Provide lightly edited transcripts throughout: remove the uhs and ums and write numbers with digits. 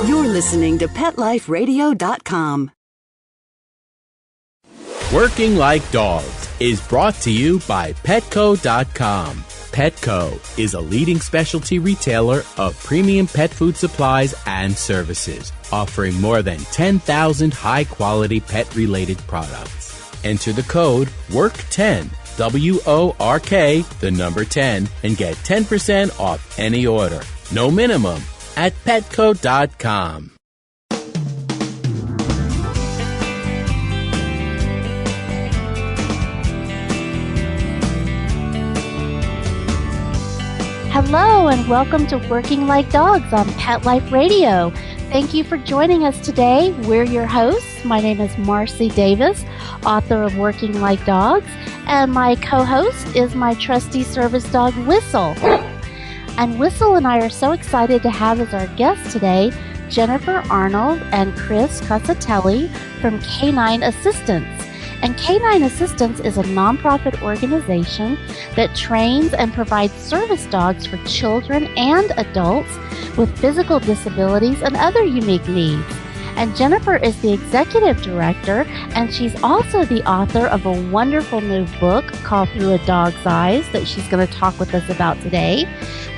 You're listening to PetLifeRadio.com. Working Like Dogs is brought to you by Petco.com. Petco is a leading specialty retailer of premium pet food supplies and services, offering more than 10,000 high-quality pet-related products. Enter the code WORK10, WORK, the number 10, and get 10% off any order. No minimum at Petco.com. Hello and welcome to Working Like Dogs on Pet Life Radio. Thank you for joining us today. We're your hosts. My name is Marcy Davis, author of Working Like Dogs, and my co-host is my trusty service dog, Whistle. And Whistle and I are so excited to have as our guests today Jennifer Arnold and Chris Casatelli from Canine Assistance. And Canine Assistance is a nonprofit organization that trains and provides service dogs for children and adults with physical disabilities and other unique needs. And Jennifer is the executive director, and she's also the author of a wonderful new book called Through a Dog's Eyes that she's going to talk with us about today.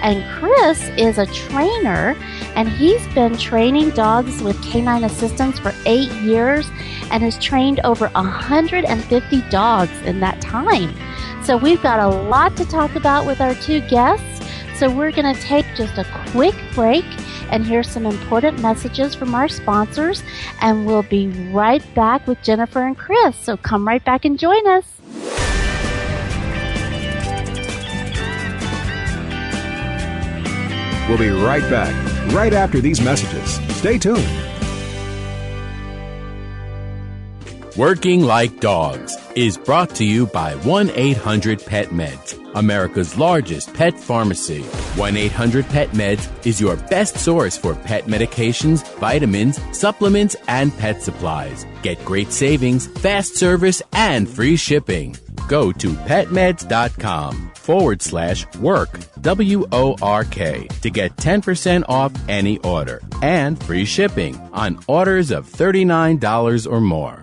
And Chris is a trainer, and he's been training dogs with Canine Assistance for 8 years and has trained over 150 dogs in that time. So we've got a lot to talk about with our two guests. So we're going to take just a quick break and hear some important messages from our sponsors, and we'll be right back with Jennifer and Chris. So come right back and join us. We'll be right back, right after these messages. Stay tuned. Working Like Dogs is brought to you by 1-800-PET-MEDS, America's largest pet pharmacy. 1-800-PET-MEDS is your best source for pet medications, vitamins, supplements, and pet supplies. Get great savings, fast service, and free shipping. Go to petmeds.com/work, WORK, to get 10% off any order and free shipping on orders of $39 or more.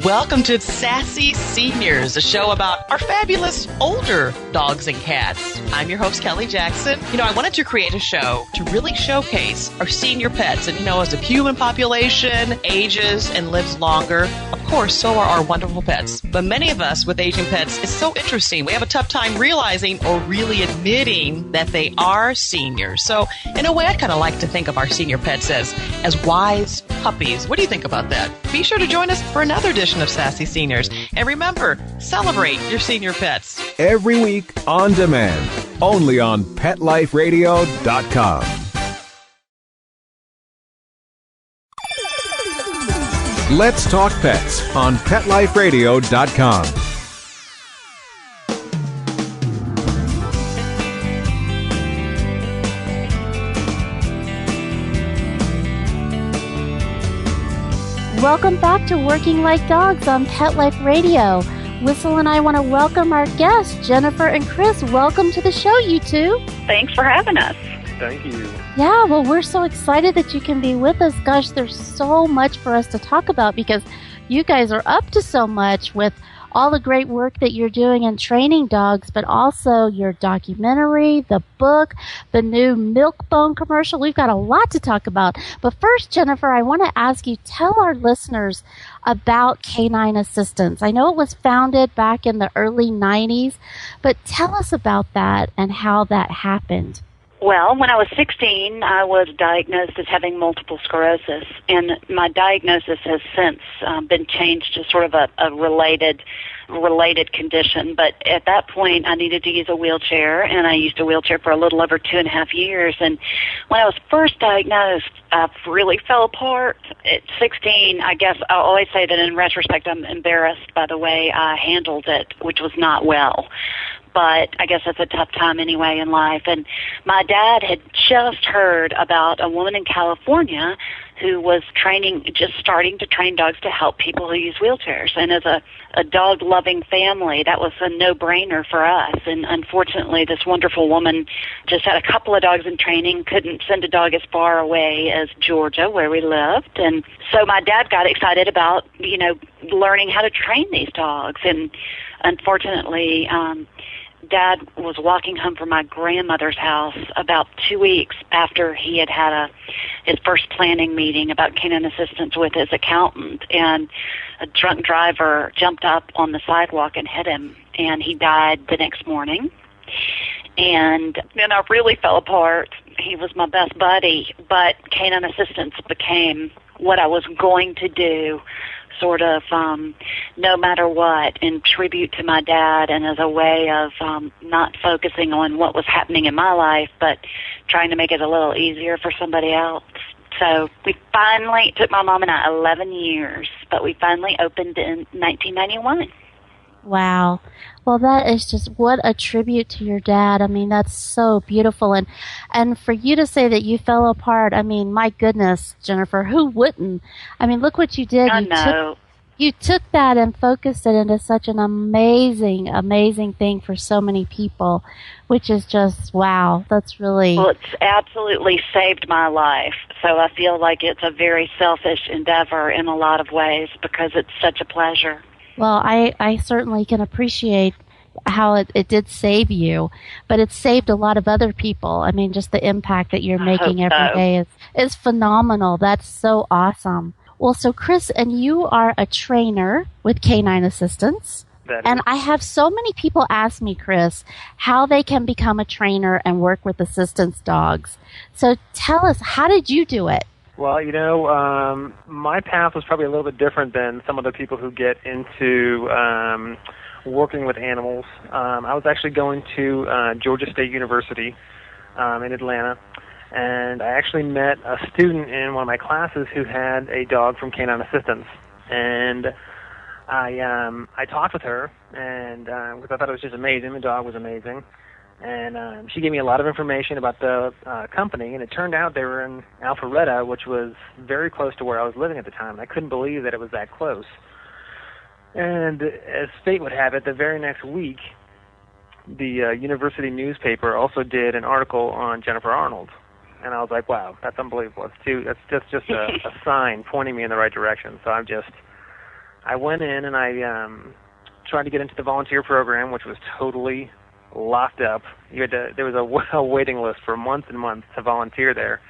Welcome to Sassy Seniors, a show about our fabulous older dogs and cats. I'm your host, Kelly Jackson. I wanted to create a show to really showcase our senior pets. And, as the human population ages and lives longer, of course, so are our wonderful pets. But many of us with aging pets, it's so interesting. We have a tough time realizing or really admitting that they are seniors. So, in a way, I kind of like to think of our senior pets as wise puppies. What do you think about that? Be sure to join us for another edition of Sassy Seniors. And remember, celebrate your senior pets. Every week on demand, only on PetLifeRadio.com. Let's Talk Pets on PetLifeRadio.com. Welcome back to Working Like Dogs on Pet Life Radio. Whistle and I want to welcome our guests, Jennifer and Chris. Welcome to the show, you two. Thanks for having us. Thank you. Yeah, well, we're so excited that you can be with us. Gosh, there's so much for us to talk about because you guys are up to so much with all the great work that you're doing in training dogs, but also your documentary, the book, the new Milk-Bone commercial. We've got a lot to talk about. But first, Jennifer, I want to ask you, tell our listeners about Canine Assistance. I know it was founded back in the early 90s, but tell us about that and how that happened. Well, when I was 16, I was diagnosed as having multiple sclerosis, and my diagnosis has since been changed to sort of a related condition. But at that point, I needed to use a wheelchair, and I used a wheelchair for a little over 2.5 years. And when I was first diagnosed, I really fell apart. At 16, I guess I'll always say that in retrospect, I'm embarrassed by the way I handled it, which was not well. but I guess it's a tough time anyway in life. And my dad had just heard about a woman in California who was just starting to train dogs to help people who use wheelchairs. And as a dog-loving family, that was a no-brainer for us. And unfortunately, this wonderful woman just had a couple of dogs in training, couldn't send a dog as far away as Georgia, where we lived. And so my dad got excited about, learning how to train these dogs. And unfortunately, Dad was walking home from my grandmother's house about 2 weeks after he had had his first planning meeting about canine assistance with his accountant, and a drunk driver jumped up on the sidewalk and hit him, and he died the next morning. And then I really fell apart. He was my best buddy, but canine assistance became what I was going to do, sort of no matter what, in tribute to my dad and as a way of not focusing on what was happening in my life, but trying to make it a little easier for somebody else. So we finally, it took my mom and I 11 years, but we finally opened in 1991. Wow. Well, that is just what a tribute to your dad. I mean, that's so beautiful. And for you to say that you fell apart, I mean, my goodness, Jennifer, who wouldn't? I mean, look what you did. You took that and focused it into such an amazing, amazing thing for so many people, which is just, wow, that's really... Well, it's absolutely saved my life. So I feel like it's a very selfish endeavor in a lot of ways because it's such a pleasure. Well, I certainly can appreciate how it did save you, but it saved a lot of other people. I mean, just the impact that you're making every day is phenomenal. That's so awesome. Well, so Chris, and you are a trainer with Canine Assistance. And I have so many people ask me, Chris, how they can become a trainer and work with assistance dogs. So tell us, how did you do it? Well, my path was probably a little bit different than some of the people who get into working with animals. I was actually going to Georgia State University in Atlanta, and I actually met a student in one of my classes who had a dog from Canine Assistance. And I talked with her, and because I thought it was just amazing. The dog was amazing. And she gave me a lot of information about the company, and it turned out they were in Alpharetta, which was very close to where I was living at the time. I couldn't believe that it was that close. And as fate would have it, the very next week, the university newspaper also did an article on Jennifer Arnold. And I was like, wow, that's unbelievable. That's just a sign pointing me in the right direction. So I went in and I tried to get into the volunteer program, which was totally locked up. There was a waiting list for months and months to volunteer there.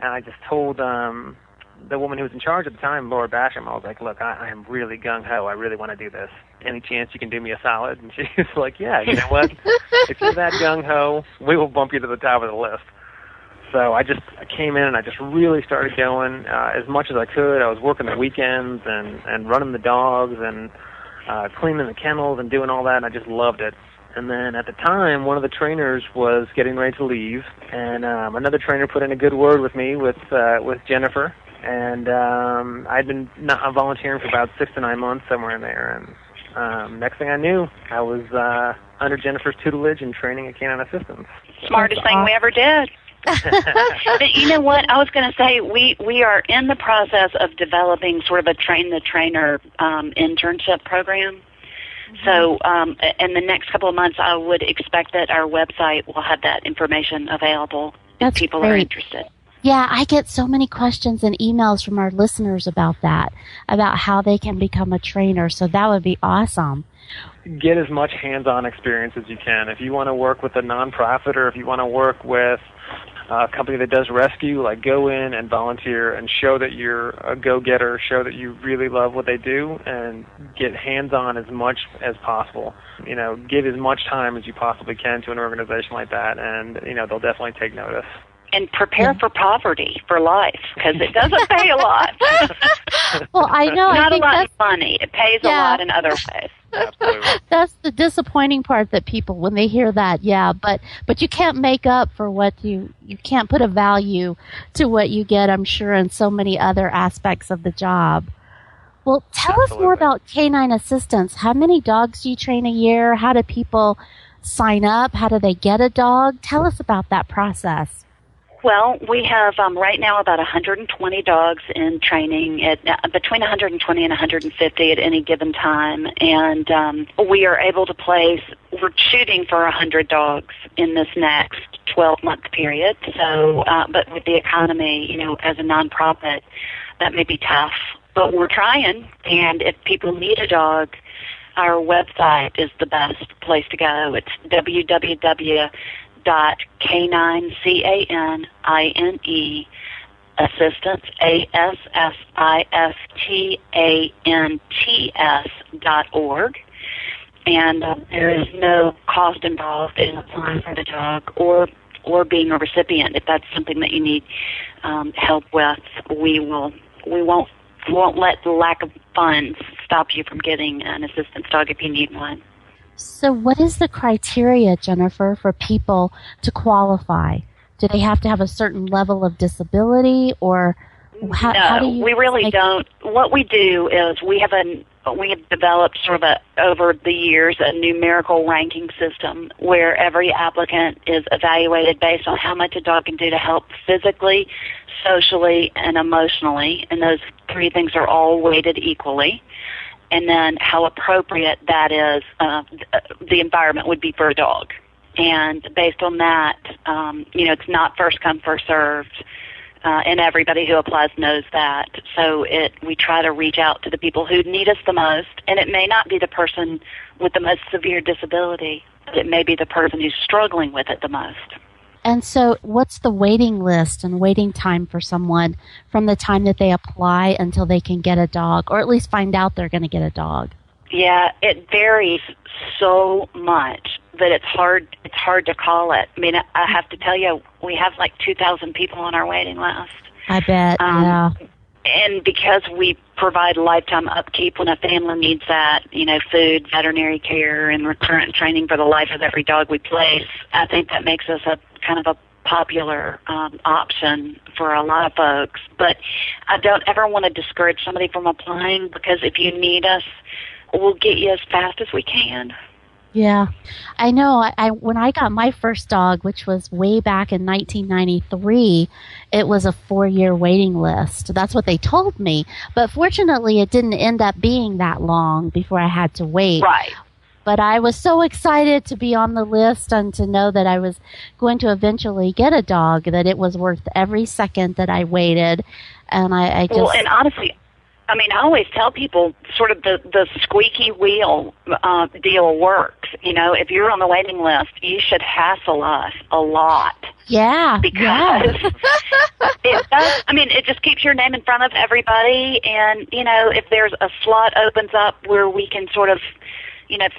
And I just told the woman who was in charge at the time, Laura Basham, I was like, look, I am really gung-ho. I really want to do this. Any chance you can do me a solid? And she was like, yeah, you know what? If you're that gung-ho, we will bump you to the top of the list. So I came in and I just really started going as much as I could. I was working the weekends and running the dogs and cleaning the kennels and doing all that, and I just loved it. And then at the time, one of the trainers was getting ready to leave, and another trainer put in a good word with me with Jennifer, and I'd been volunteering for about 6 to 9 months, somewhere in there. And next thing I knew, I was under Jennifer's tutelage and training at Canine Assistance. Smartest thing we ever did. But you know what? I was going to say we are in the process of developing sort of a train-the-trainer internship program. So in the next couple of months, I would expect that our website will have that information available if people are interested. Yeah, I get so many questions and emails from our listeners about that, about how they can become a trainer. So that would be awesome. Get as much hands-on experience as you can. If you want to work with a nonprofit or if you want to work with a company that does rescue, like go in and volunteer and show that you're a go-getter, show that you really love what they do, and get hands-on as much as possible. Give as much time as you possibly can to an organization like that, and, they'll definitely take notice. And prepare for poverty for life, because it doesn't pay a lot. Well, I know. Not I think a lot that's of money. It pays a lot in other ways. Absolutely. That's the disappointing part that people, when they hear that, but you can't make up for what you can't put a value to what you get, I'm sure, in so many other aspects of the job. Well, tell us more about Canine Assistance. How many dogs do you train a year? How do people sign up? How do they get a dog? Tell us about that process. Well, we have right now about 120 dogs in training, at between 120 and 150 at any given time, and we are able to place. We're shooting for 100 dogs in this next 12-month period. So, but with the economy, as a nonprofit, that may be tough. But we're trying, and if people need a dog, our website is the best place to go. It's www.canine, assistance, ASSISTANTS.org. And there is no cost involved in applying for the dog or being a recipient. If that's something that you need help with, we won't let the lack of funds stop you from getting an assistance dog if you need one. So what is the criteria, Jennifer, for people to qualify? Do they have to have a certain level of disability, or how do you... we really don't. What we do is we have developed sort of over the years a numerical ranking system where every applicant is evaluated based on how much a dog can do to help physically, socially, and emotionally, and those three things are all weighted equally. And then how appropriate that is, the environment would be for a dog. And based on that, it's not first come, first served, and everybody who applies knows that. So we try to reach out to the people who need us the most, and it may not be the person with the most severe disability, but it may be the person who's struggling with it the most. And so what's the waiting list and waiting time for someone from the time that they apply until they can get a dog, or at least find out they're going to get a dog? Yeah, it varies so much that it's hard to call it. I mean, I have to tell you, we have like 2,000 people on our waiting list. I bet, yeah. And because we provide lifetime upkeep when a family needs that, food, veterinary care, and recurrent training for the life of every dog we place, I think that makes us a kind of a popular option for a lot of folks. But I don't ever want to discourage somebody from applying, because if you need us, we'll get you as fast as we can. Yeah, I know. When I got my first dog, which was way back in 1993, it was a 4-year waiting list. That's what they told me. But fortunately, it didn't end up being that long before I had to wait. Right. But I was so excited to be on the list and to know that I was going to eventually get a dog that it was worth every second that I waited. And I just... Well, and honestly, I mean, I always tell people sort of the squeaky wheel deal works. If you're on the waiting list, you should hassle us a lot. Yeah. Because it does, it just keeps your name in front of everybody. And, if there's a slot opens up where we can sort of,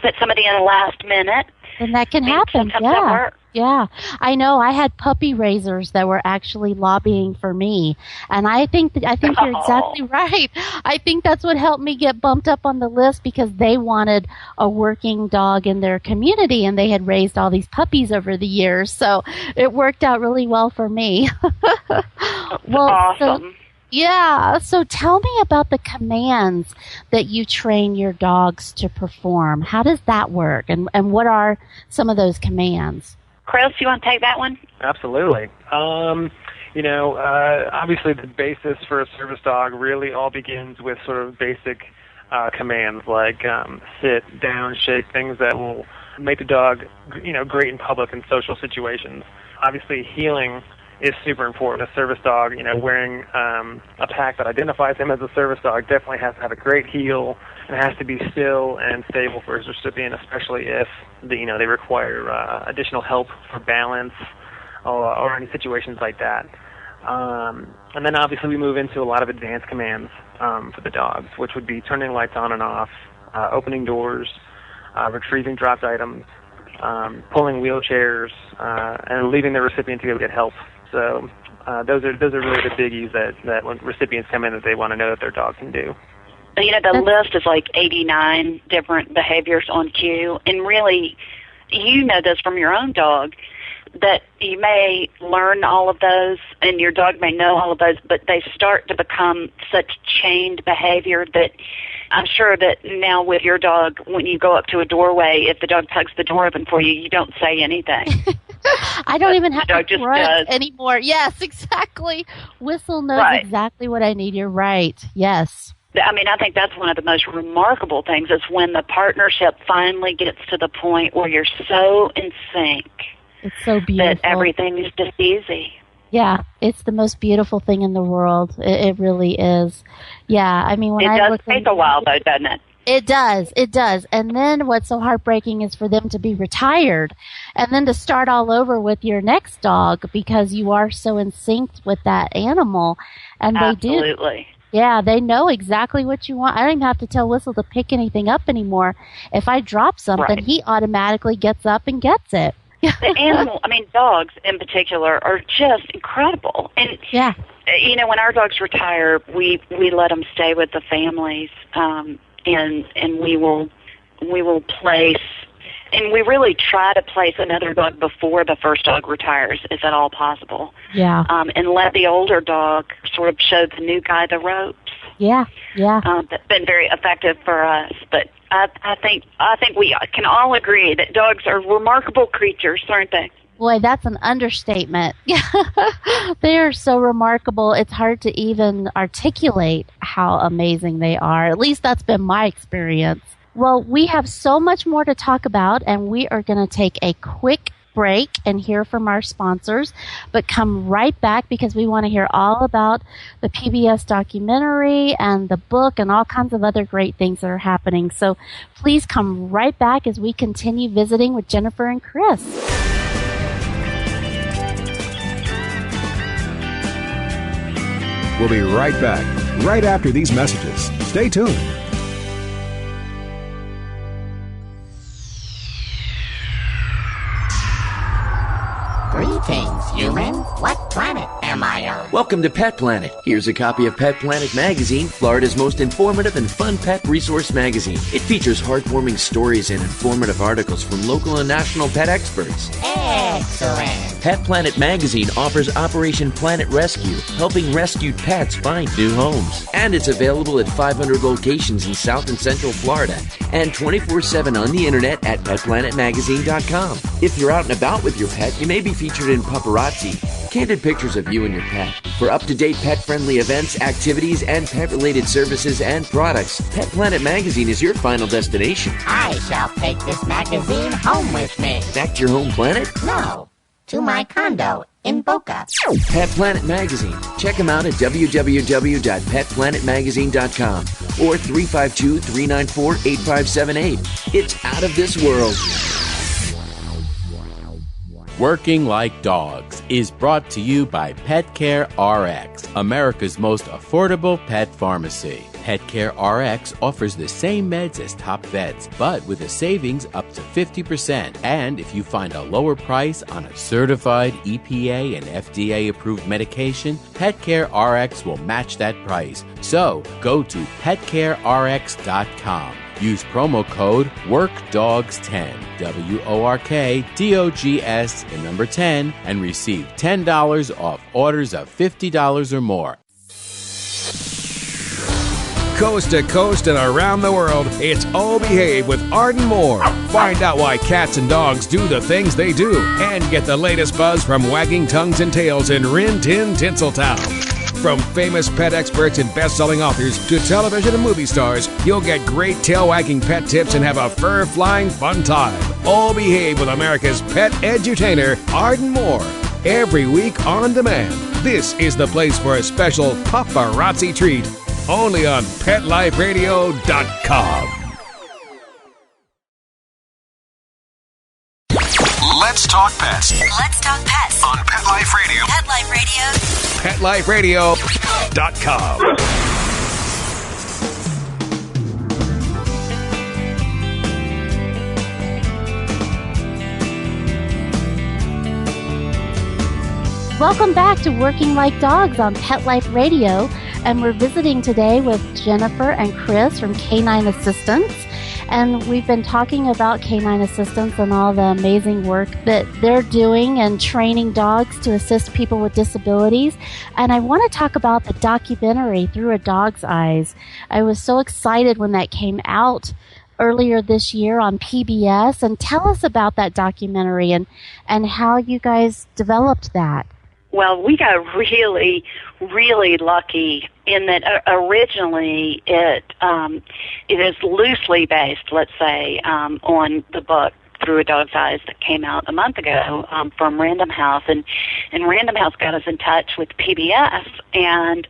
fit somebody in last minute. And that can happen, yeah. Yeah. I know. I had puppy raisers that were actually lobbying for me. And I think you're exactly right. I think that's what helped me get bumped up on the list, because they wanted a working dog in their community, and they had raised all these puppies over the years. So it worked out really well for me. Well, awesome. So tell me about the commands that you train your dogs to perform. How does that work, and what are some of those commands? Chris, you want to take that one? Absolutely. Obviously the basis for a service dog really all begins with sort of basic commands like sit, down, shake, things that will make the dog, great in public and social situations. Obviously heeling is super important. A service dog, wearing a pack that identifies him as a service dog definitely has to have a great heel, and has to be still and stable for his recipient, especially if they require additional help for balance or any situations like that. And then obviously we move into a lot of advanced commands for the dogs, which would be turning lights on and off, opening doors, retrieving dropped items, pulling wheelchairs, and leaving the recipient to go get help. So those are really the biggies that when recipients come in that they want to know that their dog can do. The list is like 89 different behaviors on cue, and really, this from your own dog, that you may learn all of those, and your dog may know all of those, but they start to become such chained behavior that I'm sure that now with your dog, when you go up to a doorway, if the dog tugs the door open for you, you don't say anything. I don't even have to just grunt does. anymore. Yes, exactly. Whistle knows Right. exactly what I need. You're right. Yes. I mean, I think that's one of the most remarkable things is when the partnership finally gets to the point where you're so in sync It's so beautiful. that everything is just easy. Yeah, it's the most beautiful thing in the world. It really is. Yeah, I mean, when It I does look take a while, though, doesn't it? It does. It does. And then what's so heartbreaking is for them to be retired and then to start all over with your next dog because you are so in sync with that animal. And they do. Absolutely. Yeah, they know exactly what you want. I don't even have to tell Whistle to pick anything up anymore. If I drop something, Right. he automatically gets up and gets it. The animal, I mean, dogs in particular are just incredible. And, Yeah. you know, when our dogs retire, we let them stay with the families, and we will place, and we really try to place another dog before the first dog retires, if at all possible. Yeah. And let the older dog sort of show the new guy the ropes. Yeah. Yeah. That's been very effective for us. But I think we can all agree that dogs are remarkable creatures, aren't they? Boy, that's an understatement. They are so remarkable. It's hard to even articulate how amazing they are. At least that's been my experience. Well, we have so much more to talk about, and we are going to take a quick break and hear from our sponsors, but come right back because we want to hear all about the PBS documentary and the book and all kinds of other great things that are happening. So please come right back as we continue visiting with Jennifer and Chris. We'll be right back, right after these messages. Stay tuned. Greetings, humans. What planet am I on? Welcome to Pet Planet. Here's a copy of Pet Planet Magazine, Florida's most informative and fun pet resource magazine. It features heartwarming stories and informative articles from local and national pet experts. Excellent. Pet Planet Magazine offers Operation Planet Rescue, helping rescued pets find new homes. And it's available at 500 locations in South and Central Florida and 24/7 on the internet at petplanetmagazine.com. If you're out and about with your pet, you may be featured in Paparazzi, candid pictures of you and your pet. For up-to-date pet-friendly events, activities, and pet-related services and products, Pet Planet Magazine is your final destination. I shall take this magazine home with me. Back to your home planet? No, to my condo in Boca. Pet Planet Magazine. Check them out at www.petplanetmagazine.com or 352-394-8578. It's out of this world. Working Like Dogs is brought to you by PetCare RX, America's most affordable pet pharmacy. PetCare RX offers the same meds as top vets, but with a savings up to 50%. And if you find a lower price on a certified EPA and FDA approved medication, PetCare RX will match that price. So go to petcarerx.com. Use promo code WORKDOGS10, WORKDOGS, the number 10, and receive $10 off orders of $50 or more. Coast to coast and around the world, it's Oh Behave with Arden Moore. Find out why cats and dogs do the things they do and get the latest buzz from wagging tongues and tails in Rin Tin Tinseltown. From famous pet experts and best-selling authors to television and movie stars, you'll get great tail-wagging pet tips and have a fur-flying fun time. All Behave with America's pet edutainer, Arden Moore. Every week on demand. This is the place for a special paparazzi treat. Only on PetLifeRadio.com. Let's talk pets Let's talk pets on Pet Life Radio. Pet Life Radio. PetLifeRadio.com. Welcome back to Working Like Dogs on Pet Life Radio, and we're visiting today with Jennifer and Chris from Canine Assistance. And we've been talking about Canine Assistance and all the amazing work that they're doing and training dogs to assist people with disabilities. And I want to talk about the documentary Through a Dog's Eyes. I was so excited when that came out earlier this year on PBS. And tell us about that documentary and how you guys developed that. Well, we got really, really lucky in that originally it is loosely based, let's say, on the book Through a Dog's Eyes that came out a month ago from Random House, and Random House got us in touch with PBS and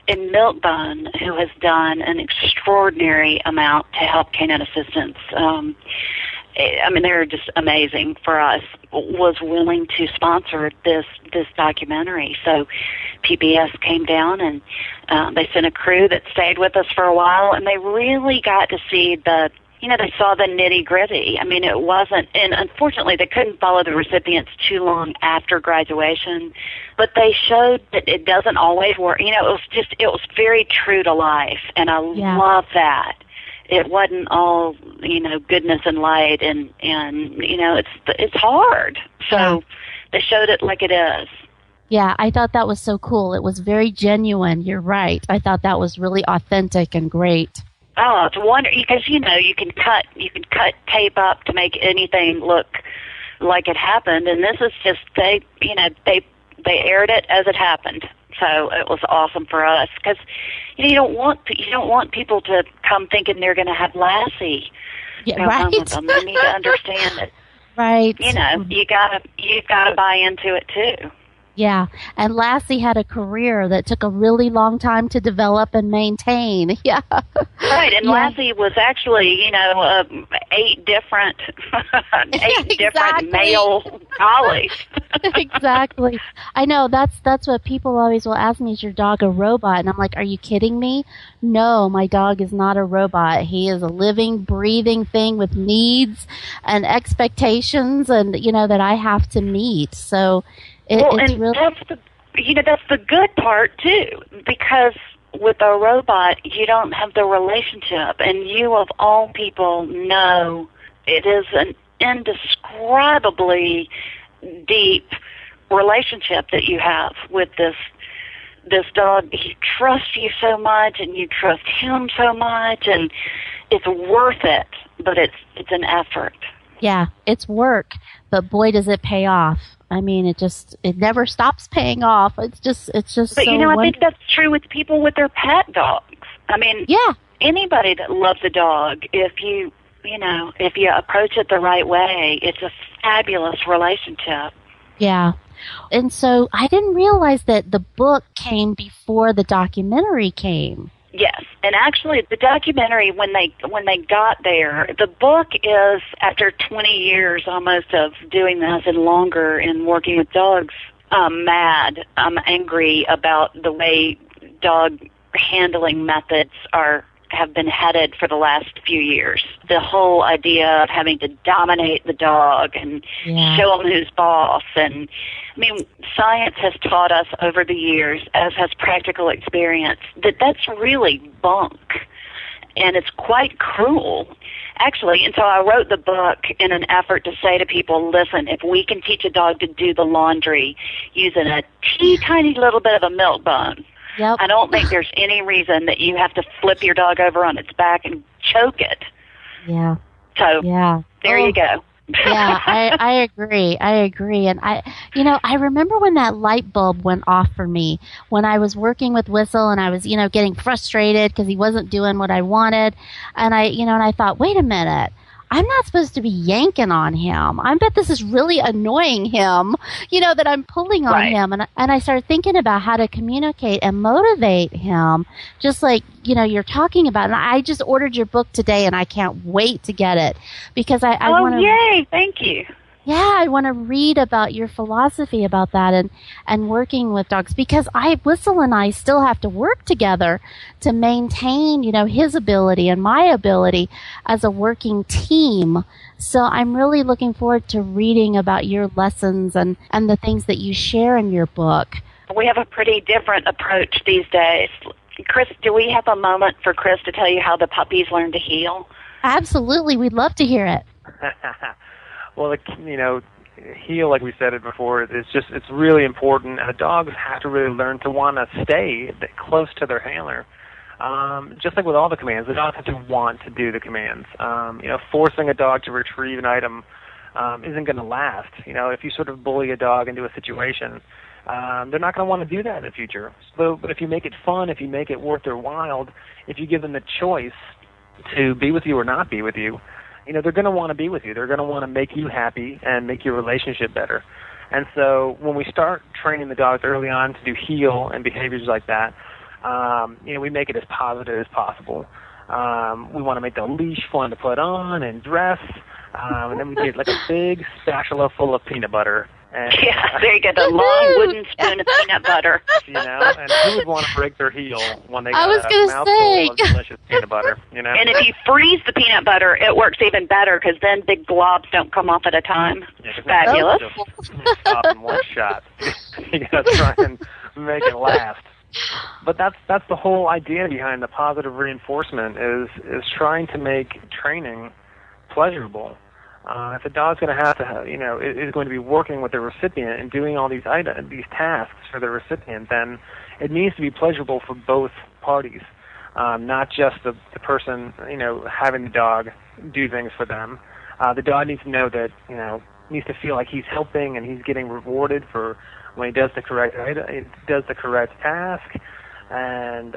Milkbone, who has done an extraordinary amount to help Canine Assistance. I mean, they're just amazing for us, was willing to sponsor this documentary. So PBS came down and they sent a crew that stayed with us for a while, and they really got to see they saw the nitty-gritty. I mean, it wasn't, and unfortunately they couldn't follow the recipients too long after graduation, but they showed that it doesn't always work. It was very true to life, and I love that. It wasn't all, goodness and light, and it's hard. So they showed it like it is. Yeah, I thought that was so cool. It was very genuine. You're right. I thought that was really authentic and great. Oh, it's wonderful because you can cut tape up to make anything look like it happened, and this is just they aired it as it happened. So it was awesome for us because you don't want people to come thinking they're going to have Lassie. Yeah, right. With them. They need to understand it. Right. You gotta buy into it too. Yeah, and Lassie had a career that took a really long time to develop and maintain. Yeah. Right, and Lassie was actually, 8 different male collies. Exactly. I know, that's what people always will ask me, is your dog a robot? And I'm like, are you kidding me? No, my dog is not a robot. He is a living, breathing thing with needs and expectations and, that I have to meet. So it's really... that's the good part too, because with a robot you don't have the relationship, and you of all people know it is an indescribably deep relationship that you have with this dog. He trusts you so much, and you trust him so much, and it's worth it, but it's an effort. Yeah, it's work, but boy does it pay off. I mean, it never stops paying off. It's just. But so I think that's true with people with their pet dogs. I mean, anybody that loves a dog, if you approach it the right way, it's a fabulous relationship. Yeah. And so I didn't realize that the book came before the documentary came. Yes, and actually the documentary, when they got there, the book is, after 20 years almost of doing this and longer and working with dogs, I'm mad. I'm angry about the way dog handling methods have been headed for the last few years. The whole idea of having to dominate the dog and show him who's boss. And I mean, science has taught us over the years, as has practical experience, that that's really bunk. And it's quite cruel, actually. And so I wrote the book in an effort to say to people, listen, if we can teach a dog to do the laundry using a teeny little bit of a milk bone, yep. I don't think there's any reason that you have to flip your dog over on its back and choke it. Yeah. So there you go. Yeah, I agree. And I remember when that light bulb went off for me when I was working with Whistle, and I was, getting frustrated because he wasn't doing what I wanted. And I thought, wait a minute. I'm not supposed to be yanking on him. I bet this is really annoying him, that I'm pulling on him. And I started thinking about how to communicate and motivate him, just like, you're talking about. And I just ordered your book today, and I can't wait to get it because I want to... Oh, yay! Thank you. Yeah, I want to read about your philosophy about that and working with dogs, because Whistle and I still have to work together to maintain, his ability and my ability as a working team. So I'm really looking forward to reading about your lessons and the things that you share in your book. We have a pretty different approach these days. Chris, do we have a moment for Chris to tell you how the puppies learn to heal? Absolutely. We'd love to hear it. Well, heel, like we said it before, it's really important. And the dogs have to really learn to want to stay close to their handler. Just like with all the commands, the dogs have to want to do the commands. Forcing a dog to retrieve an item isn't going to last. If you sort of bully a dog into a situation, they're not going to want to do that in the future. But if you make it fun, if you make it worth their while, if you give them the choice to be with you or not be with you, they're going to want to be with you. They're going to want to make you happy and make your relationship better. And so when we start training the dogs early on to do heel and behaviors like that, we make it as positive as possible. We want to make the leash fun to put on and dress, and then we get like a big spatula full of peanut butter. And, there you go, the long wooden spoon of peanut butter. And who would want to break their heel when they got a mouthful of delicious peanut butter, And if you freeze the peanut butter, it works even better because then big globs don't come off at a time. It's fabulous. Just stop in one shot. You got to try and make it last. But that's the whole idea behind the positive reinforcement is trying to make training pleasurable. If the dog's going to have to, is going to be working with the recipient and doing all these tasks for the recipient, then it needs to be pleasurable for both parties, not just the person, having the dog do things for them. The dog needs to know that, needs to feel like he's helping and he's getting rewarded for when he does the correct task, and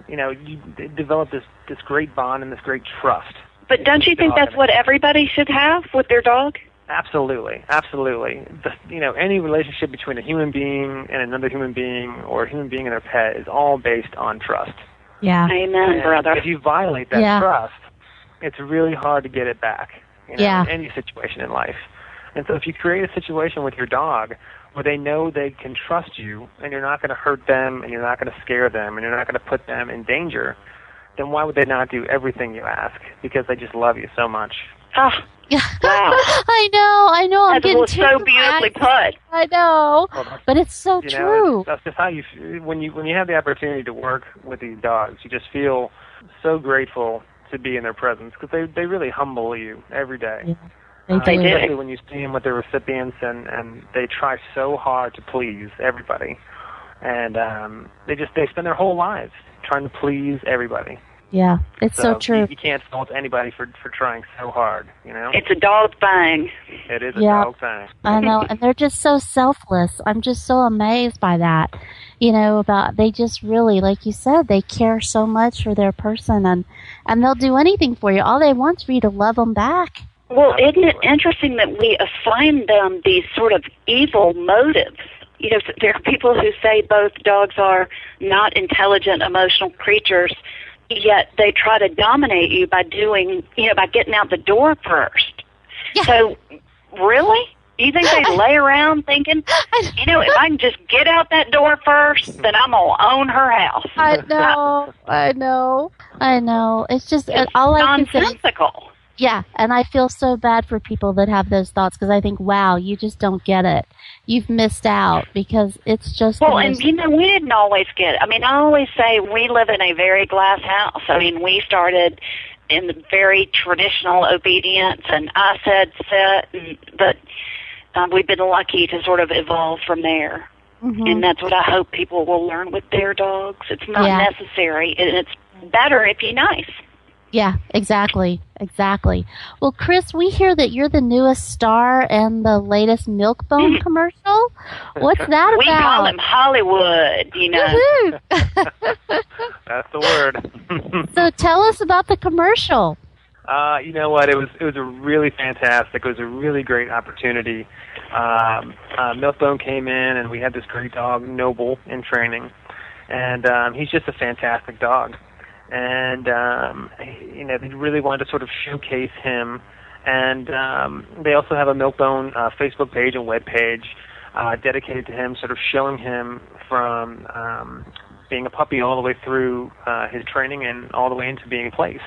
you develop this great bond and this great trust. But don't you think that's what everybody should have with their dog? Absolutely. Any relationship between a human being and another human being, or a human being and their pet, is all based on trust. Yeah. Amen, brother. If you violate that trust, it's really hard to get it back. In any situation in life. And so if you create a situation with your dog where they know they can trust you and you're not going to hurt them and you're not going to scare them and you're not going to put them in danger, then why would they not do everything you ask? Because they just love you so much. Oh, wow. I know. I'm getting so beautifully put. I know, but it's so true. That's just how you when you have the opportunity to work with these dogs, you just feel so grateful to be in their presence because they really humble you every day. Yeah. They do. Especially when you see them with their recipients and they try so hard to please everybody. And they spend their whole lives trying to please everybody. Yeah, it's so true. You can't fault anybody for trying so hard, It's a dog thing. It is a dog thing. I know, and they're just so selfless. I'm just so amazed by that. They just really, like you said, they care so much for their person, and they'll do anything for you. All they want is for you to love them back. Well, isn't it interesting that we assign them these sort of evil motives? There are people who say both dogs are not intelligent, emotional creatures, yet they try to dominate you by getting out the door first. Yeah. So, really? Do you think they lay around thinking, if I can just get out that door first, then I'm going to own her house? I know. It's just all I can say. Nonsensical. Yeah, and I feel so bad for people that have those thoughts because I think, wow, you just don't get it. You've missed out because it's just... Well, and we didn't always get it. I mean, I always say we live in a very glass house. I mean, we started in the very traditional obedience, and I said sit, but we've been lucky to sort of evolve from there. Mm-hmm. And that's what I hope people will learn with their dogs. It's not necessary, and it's better if you're nice. Yeah, exactly. Well, Chris, we hear that you're the newest star in the latest Milk-Bone commercial. What's that about? We call him Hollywood, That's the word. So tell us about the commercial. You know what? It was a really fantastic. It was a really great opportunity. Milk-Bone came in, and we had this great dog, Noble, in training, and he's just a fantastic dog. And, they really wanted to sort of showcase him. And they also have a Milk-Bone Facebook page and web page dedicated to him, sort of showing him from being a puppy all the way through his training and all the way into being placed.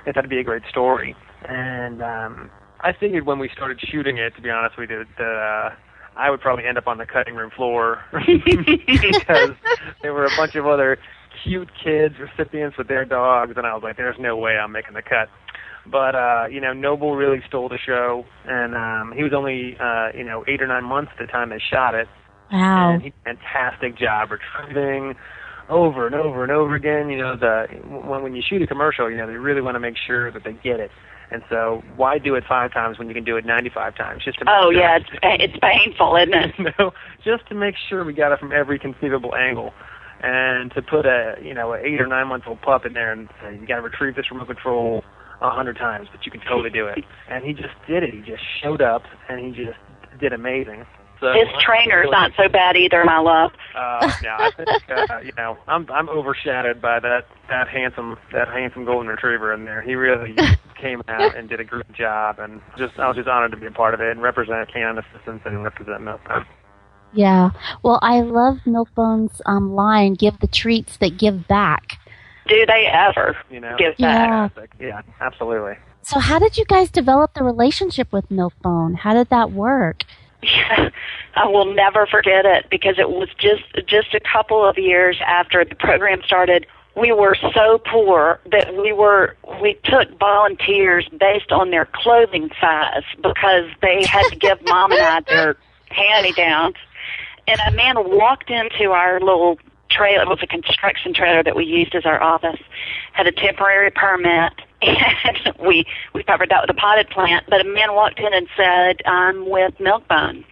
They thought it'd be a great story. And I figured when we started shooting it, to be honest with you, that I would probably end up on the cutting room floor because there were a bunch of other cute kids, recipients with their dogs, and I was like, there's no way I'm making the cut. But Noble really stole the show, and he was only 8 or 9 months at the time they shot it. Wow. And he did a fantastic job retrieving over and over and over again. When you shoot a commercial, they really want to make sure that they get it. And so why do it 5 times when you can do it 95 times? Just to it's painful, isn't it? Just to make sure we got it from every conceivable angle. And to put a 8 or 9 month old pup in there and say, you got to retrieve this remote control 100 times, but you can totally do it. And he just did it. He just showed up, and he just did amazing. So, his trainer's not so bad either, my love. I think I'm overshadowed by that handsome golden retriever in there. He really came out and did a great job, and I was just honored to be a part of it and represent Canine Assistance and represent Milkbone. Yeah. Well, I love Milkbone's line, "Give the treats that give back." Do they ever give back? Yeah, absolutely. So how did you guys develop the relationship with Milkbone? How did that work? I will never forget it, because it was just a couple of years after the program started. We were so poor that we took volunteers based on their clothing size, because they had to give Mom and I their hand-me-downs. And a man walked into our little trailer. It was a construction trailer that we used as our office. Had a temporary permit, and we covered that with a potted plant. But a man walked in and said, "I'm with Milkbone,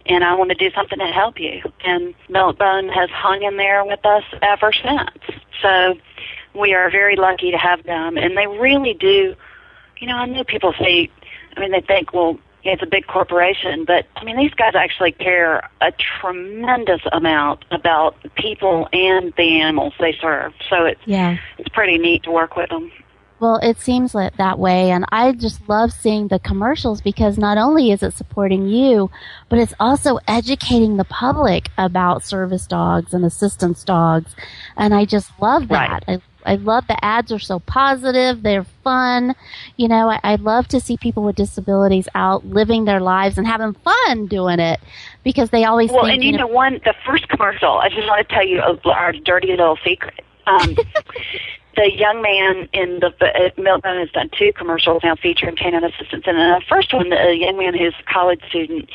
and I want to do something to help you." And Milkbone has hung in there with us ever since. So we are very lucky to have them, and they really do. I know people say, they think, well, it's a big corporation, but these guys actually care a tremendous amount about people and the animals they serve. So it's pretty neat to work with them. Well, it seems like that way, and I just love seeing the commercials, because not only is it supporting you, but it's also educating the public about service dogs and assistance dogs, and I just love that. Right. I love the ads are so positive. They're fun. I love to see people with disabilities out living their lives and having fun doing it, because they always think... Well, and the first commercial, I just want to tell you our dirty little secret. The young man in Milkbone has done 2 commercials now featuring Canine Assistance. And in the first one, the young man who's a college student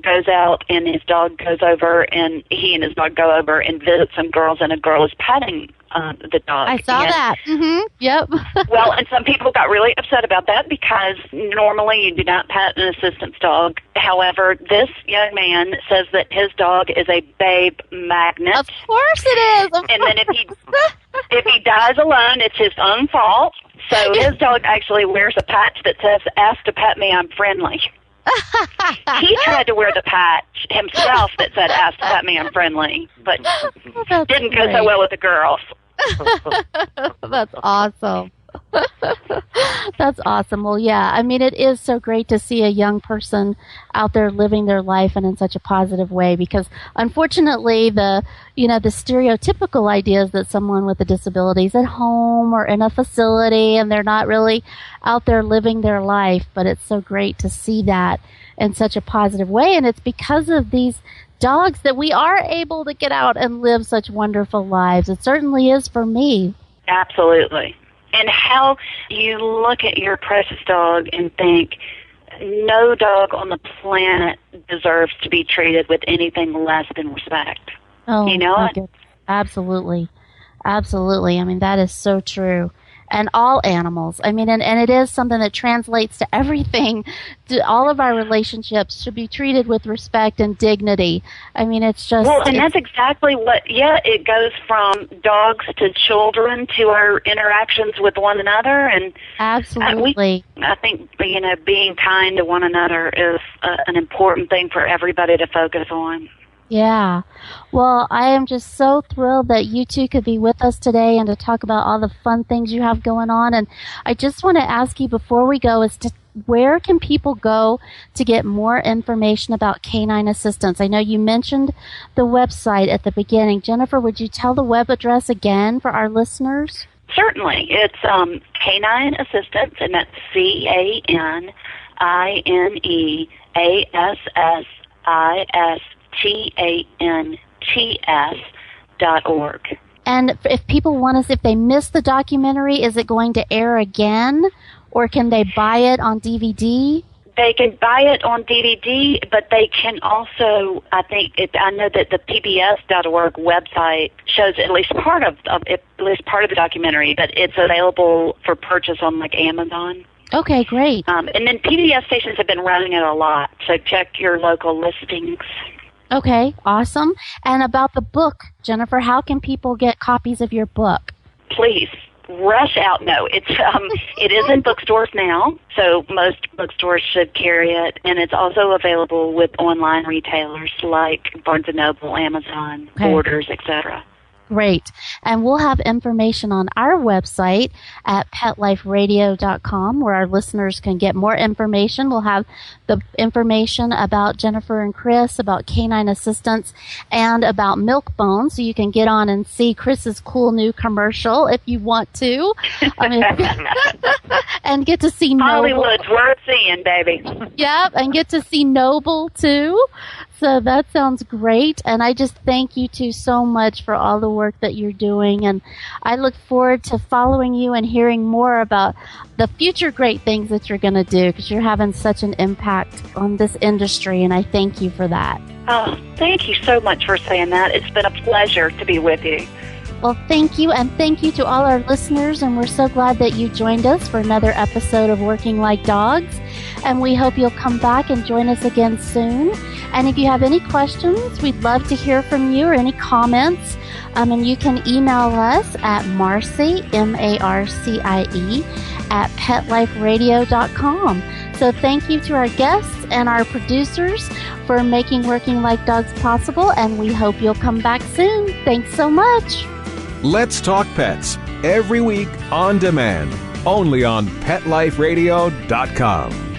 goes out, and his dog goes over, and he and his dog go over and visit some girls, and a girl is patting the dog. I saw that. Mm-hmm. Yep. Well, and some people got really upset about that, because normally you do not pat an assistance dog. However, this young man says that his dog is a babe magnet. Of course it is. And then if he dies alone, it's his own fault. So his dog actually wears a patch that says, "Ask to pet me, I'm friendly." He tried to wear the patch himself that said, "Ask to pet me, I'm friendly," but didn't go so well with the girls. That's awesome. That's awesome. Well, yeah, it is so great to see a young person out there living their life and in such a positive way, because unfortunately the stereotypical ideas that someone with a disability is at home or in a facility, and they're not really out there living their life. But it's so great to see that in such a positive way, and it's because of these dogs that we are able to get out and live such wonderful lives. It certainly is for me. Absolutely. And how you look at your precious dog and think, no dog on the planet deserves to be treated with anything less than respect. Oh, you know it? Absolutely. Absolutely. That is so true. And all animals. And it is something that translates to everything. All of our relationships should be treated with respect and dignity. It's just... Well, and that's exactly what... Yeah, it goes from dogs to children to our interactions with one another. And absolutely. I think, being kind to one another is an important thing for everybody to focus on. Yeah. Well, I am just so thrilled that you two could be with us today and to talk about all the fun things you have going on. And I just want to ask you before we go where can people go to get more information about Canine Assistance? I know you mentioned the website at the beginning. Jennifer, would you tell the web address again for our listeners? Certainly. It's Canine Assistance, and that's CANINEASSISTANTS.org. And if people want us, if they missed the documentary, is it going to air again? or can they buy it on DVD? They can buy it on DVD, but they can also, I know that the PBS.org website shows at least part of the documentary, but it's available for purchase on like Amazon. Okay, great. And then PBS stations have been running it a lot, so check your local listings. Okay, awesome. And about the book, Jennifer, how can people get copies of your book? Please. Rush out. No, it is in bookstores now, so most bookstores should carry it, and it's also available with online retailers like Barnes & Noble, Amazon, Borders, etc. Great. And we'll have information on our website at PetLifeRadio.com where our listeners can get more information. We'll have the information about Jennifer and Chris, about canine assistance, and about Milk-Bone, so you can get on and see Chris's cool new commercial if you want to. And get to see Noble. Hollywood's worth seeing, baby. Yep, and get to see Noble, too. So that sounds great, and I just thank you two so much for all the work that you're doing, and I look forward to following you and hearing more about the future great things that you're going to do, because you're having such an impact on this industry, and I thank you for that. Oh, thank you so much for saying that. It's been a pleasure to be with you. Well, thank you, and thank you to all our listeners, and we're so glad that you joined us for another episode of Working Like Dogs, and we hope you'll come back and join us again soon. And if you have any questions, we'd love to hear from you, or any comments, and you can email us at Marcie, M-A-R-C-I-E, at PetLifeRadio.com. So thank you to our guests and our producers for making Working Like Dogs possible, and we hope you'll come back soon. Thanks so much. Let's Talk Pets, every week on demand, only on PetLifeRadio.com.